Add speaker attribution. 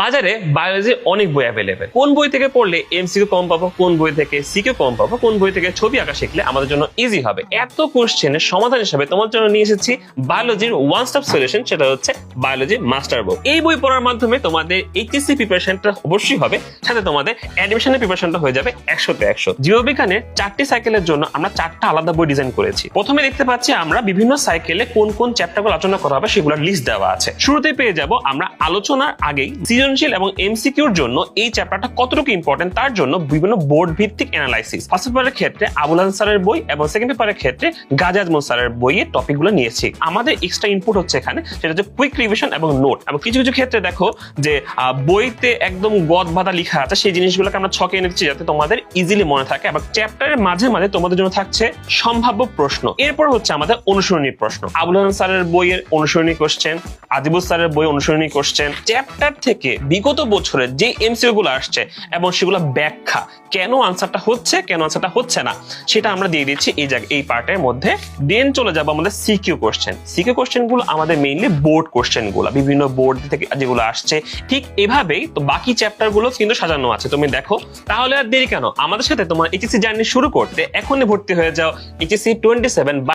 Speaker 1: বাজারে বায়োলজির অনেক বই অ্যাভেলেবেল। কোন বই থেকে পড়লে এমসিকিউ কম পাবো, কোন বই থেকে সিকিউ কম পাবো, কোন বই থেকে ছবি আঁকা শিখলে আমাদের জন্য ইজি হবে, এত কোশ্চেনের সমাধান হিসেবে তোমার জন্য নিয়ে এসেছি বায়োলজির ওয়ান স্টপ সলিউশন, সেটা হচ্ছে বায়োলজি মাস্টার বুক। এই বই পড়ার মাধ্যমে তোমাদের এইচএসসি প্রিপারেশনটা অবশ্যই হবে, সাথে তোমাদের অ্যাডমিশনের প্রিপারেশনটা হয়ে যাবে 100-তে 100। জীববিজ্ঞানের 4টি সাইকেলের জন্য আমরা 4টা আলাদা বই ডিজাইন করেছি। প্রথমে দেখতে পাচ্ছি আমরা বিভিন্ন সাইকেলে কোন কোন চ্যাপ্টারগুলো আলোচনা করা হবে সেগুলোর লিস্ট দেওয়া আছে। শুরুতে পেয়ে যাব আমরা আলোচনার আগেই সৃজনশীল এবং এমসিকিউর জন্য এই চ্যাপ্টারটা কতটুকু ইম্পর্টেন্ট তার জন্য বিভিন্ন বোর্ড ভিত্তিক অ্যানালাইসিস। ফার্স্ট পেপারের ক্ষেত্রে আবুল হাসান স্যারের বই এবং সেকেন্ড পেপারের ক্ষেত্রে গাজী আজমল স্যারের বইয়ের টপিকগুলো নিয়েছি। আমাদের এক্সট্রা ইনপুট হচ্ছে এখানে, সেটা হচ্ছে কুইক রিভিশন এবং নোট। এবং কিছু কিছু ক্ষেত্রে দেখো যে বইতে একদম গদ বাঁধা লেখা আছে, সেই জিনিসগুলোকে আমরা ছকে এনে দিচ্ছি যাতে তোমাদের ইজিলি মনে থাকে। এবং চ্যাপ্টারের মাঝে মাঝে তোমাদের জন্য থাকছে সম্ভাব্য প্রশ্ন। এরপর হচ্ছে আমাদের অনুসরণী প্রশ্ন। আবুল হাসান স্যারের বইয়ের অনুসরণী কোশ্চেন, আজিবুল স্যারের বই অনুসরণী কোশ্চেন, চ্যাপ্টার থেকে বিগত বছরের যে এমসিকিউ গুলো আসছে এবং সেগুলো ব্যাখ্যা, কেন আনসারটা হচ্ছে কেন আনসারটা হচ্ছে না, সেটা আমরা দিয়ে দিচ্ছি এই পার্টের মধ্যে। দেন চলে যাবো আমাদের সিকিউ কোশ্চেন। সিকিউ কোশ্চেন গুলো আমাদের মেইনলি বোর্ড কোশ্চেন গুলো, বিভিন্ন বোর্ড থেকে যেগুলো আসছে। ঠিক এভাবেই তো বাকি চ্যাপ্টার গুলো কিন্তু সাজানো আছে, তুমি দেখো। তাহলে আর দেরি কেন, আমাদের সাথে তোমার এইচএসসি জার্নি শুরু করতে এখনই ভর্তি হয়ে যাও এইচএসসি 27